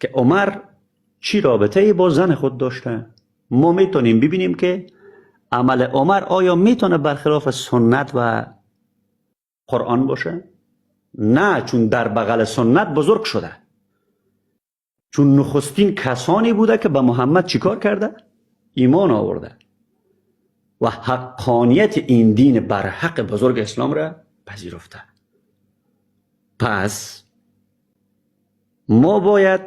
که عمر چی رابطه با زن خود داشته. ما میتونیم ببینیم که عمل عمر آیا میتونه برخلاف سنت و قرآن باشه؟ نه، چون در بغل سنت بزرگ شده، چون نخستین کسانی بوده که به محمد چیکار کرده؟ ایمان آورده و حقانیت این دین برحق بزرگ اسلام را پذیرفته. پس ما باید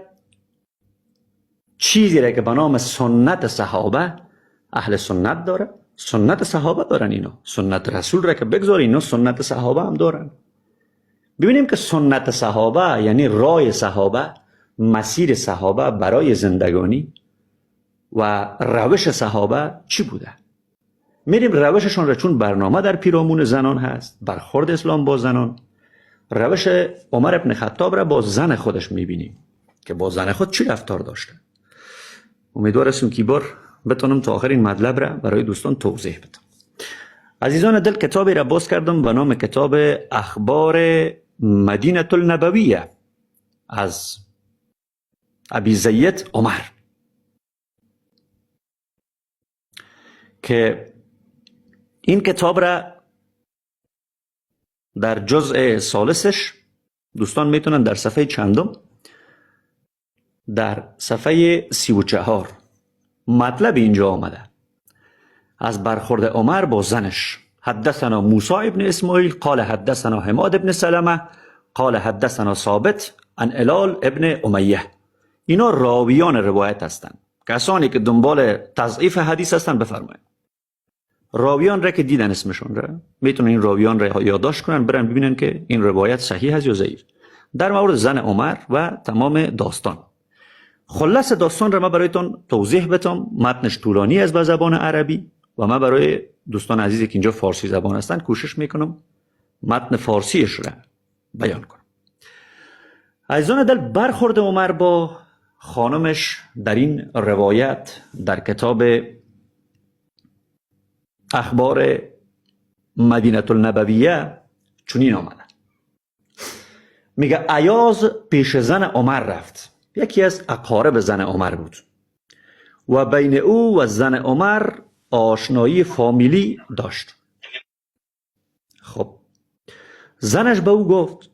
چیزی را که به نام سنت صحابه، اهل سنت داره، سنت صحابه دارن، اینا سنت رسول را که بگذار، اینا سنت صحابه هم دارن. ببینیم که سنت صحابه یعنی راه صحابه، مسیر صحابه برای زندگانی و روش صحابه چی بوده. میریم روششون را، چون برنامه در پیرامون زنان هست، برخورد اسلام با زنان، روش عمر ابن خطاب را با زن خودش میبینیم که با زن خود چی رفتار داشته. امیدوار هستم که بار بتونم تا آخر این مطلب را برای دوستان توضیح بدم. عزیزان دل، کتابی را باز کردم به نام کتاب اخبار مدینه النبویه از ابی زید عمر، که این کتاب را در جزء ثالثش دوستان میتونن در صفحه چندم، در صفحه 34 مطلب اینجا آمده از برخورد عمر با زنش. حدثنا موسی ابن اسماعیل قال حدثنا حماد ابن سلمه قال حدثنا ثابت عن الال ابن امیه. اینا راویان روایت هستند. کسانی که دنبال تضعیف حدیث هستند بفرمایید. راویان را که دیدن اسمشون را میتونن این راویان را یادداشت کنن، برن ببینن که این روایت صحیح است یا ضعیف در مورد زن عمر و تمام داستان. خلاص داستان را ما برایتون توضیح بدم. متنش طولانی است به زبان عربی و ما برای دوستان عزیزی که اینجا فارسی زبان هستند کوشش میکنم متن فارسیش را بیان کنم. عزیزان دل، برخورد عمر با خانمش در این روایت در کتاب اخبار مدینه النبویه چنین آمده. میگه ایاز پیش زن عمر رفت، یکی از اقارب زن عمر بود و بین او و زن عمر آشنایی فامیلی داشت. خب زنش به او گفت،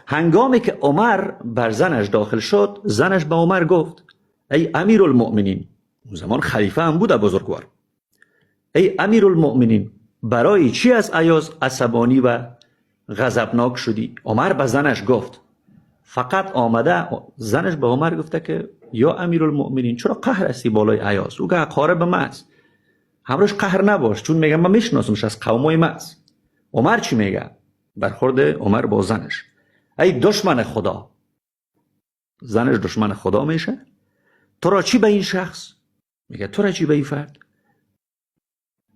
هنگامی که عمر بر زنش داخل شد، زنش به عمر گفت ای امیر المؤمنین، اون زمان خلیفه هم بود بزرگوار، ای امیر المؤمنین، برای چی از ایاز عصبانی و غضبناک شدی؟ عمر به زنش گفت، فقط آمده، زنش به عمر گفته که یا امیر المؤمنین چرا قهر هستی بالای ایاز؟ او که اقارب من است، همراش قهر نباش، چون میگم من میشناسمش از قومای من است. عمر چی میگه؟ برخورد عمر با زنش، ای دشمن خدا. زنش دشمن خدا میشه؟ تو را چی به این شخص؟ میگه تو را چی به این فرد؟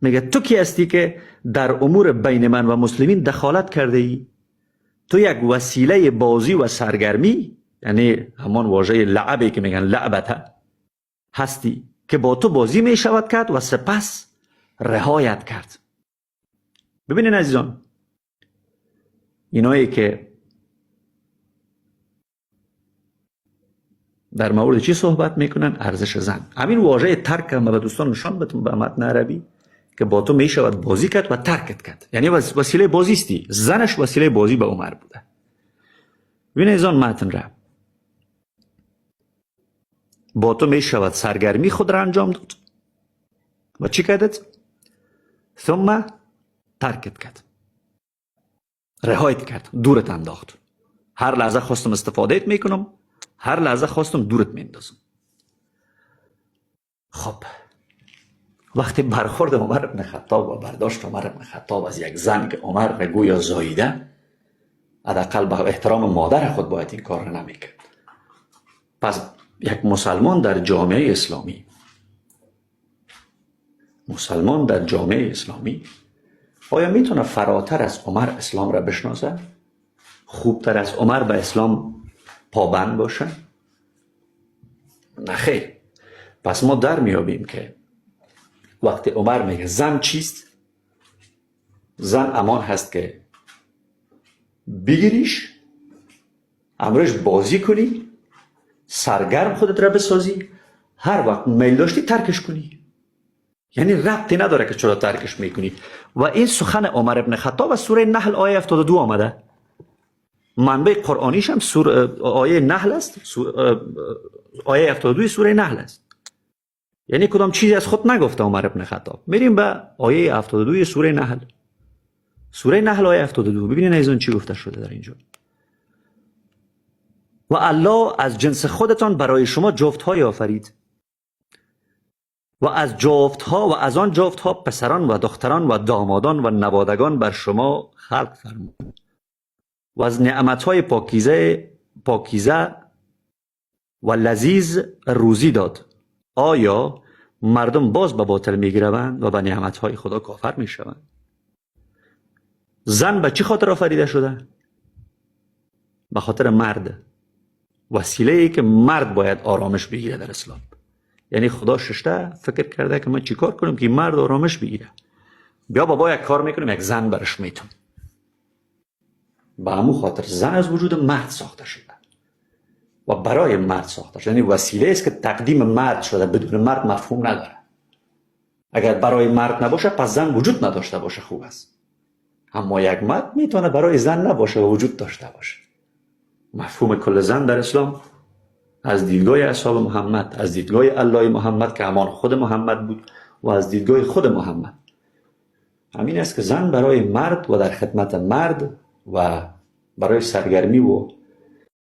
میگه تو کی هستی که در امور بین من و مسلمین دخالت کرده ای؟ تو یک وسیله بازی و سرگرمی، یعنی همان واژه لعبی که میگن لعبته هستی که با تو بازی میشود کرد و سپس رهایت کرد. ببینین عزیزان، اینایی که در مورد چی صحبت میکنن؟ ارزش زن. همین واژه ترک هم به دوستان نشان بدم به متن عربی که با تو میشود بازی کرد و ترکت کرد، یعنی وسیله بازی استی. زنش وسیله بازی به عمر بوده. ببین ایزان متن را، با تو میشود سرگرمی خود را انجام داد و چی کردت؟ ثم ترکت کرد، رهایت کرد، دورت انداخت. هر لحظه خواستم استفادهت میکنم، هر لحظه خواستم دورت میندازم. خب وقتی برخورد عمر بن خطاب و برداشت عمر بن خطاب از یک زن که عمر را گویا زاییده، حداقل به احترام مادر خود باید این کار را نمیکرد. پس یک مسلمان در جامعه اسلامی، آیا میتونه فراتر از عمر اسلام را بشناسه؟ خوبتر از عمر به اسلام پابند باشه؟ نه خیر. پس ما در میابیم که وقتی عمر میگه زن چیست؟ زن امان هست که بگیریش، امرش بازی کنی سرگرم خودت را بسازی، هر وقت میل داشتی ترکش کنی. یعنی ربطی نداره که چرا ترکش میکنی. و این سخن عمر ابن خطاب از سوره نحل آیه 72 آمده. منبع قرآنیش هم آیه نحل است، آیه 72 سوره نحل است. یعنی کدام چیزی از خود نگفته عمر ابن خطاب. میریم به آیه 72 سوره نحل. سوره نحل آیه 72 ببینید عزیزان چی گفته شده در اینجا. و الله از جنس خودتان برای شما جفت‌های آفرید و از جفت‌ها و از آن جفت‌ها پسران و دختران و دامادان و نوادگان بر شما خلق فرمود و از نعمت‌های پاکیزه و لذیذ روزی داد. آیا مردم باز به باطل می‌گروند و به نعمت‌های خدا کافر می‌شوند؟ زن به چی خاطر آفریده شده؟ به خاطر مرد. وسیله ای که مرد باید آرامش بگیره در اسلام. یعنی خدا ششته فکر کرده که من چیکار کنم که مرد آرامش بگیره. بیا بابا یک کار میکنیم یک زن برش میتون. به همون خاطر زن از وجود مرد ساخته شده و برای مرد ساخته شده. یعنی وسیله است که تقدیم مرد شده، بدون مرد مفهوم نداره. اگر برای مرد نباشه پس زن وجود نداشته باشه خوب است. اما یک مرد میتونه برای زن نباشه و وجود داشته باشه. مفهوم کل زن در اسلام از دیدگاه اصحاب محمد، از دیدگاه الله محمد که همان خود محمد بود و از دیدگاه خود محمد، همین است که زن برای مرد و در خدمت مرد و برای سرگرمی و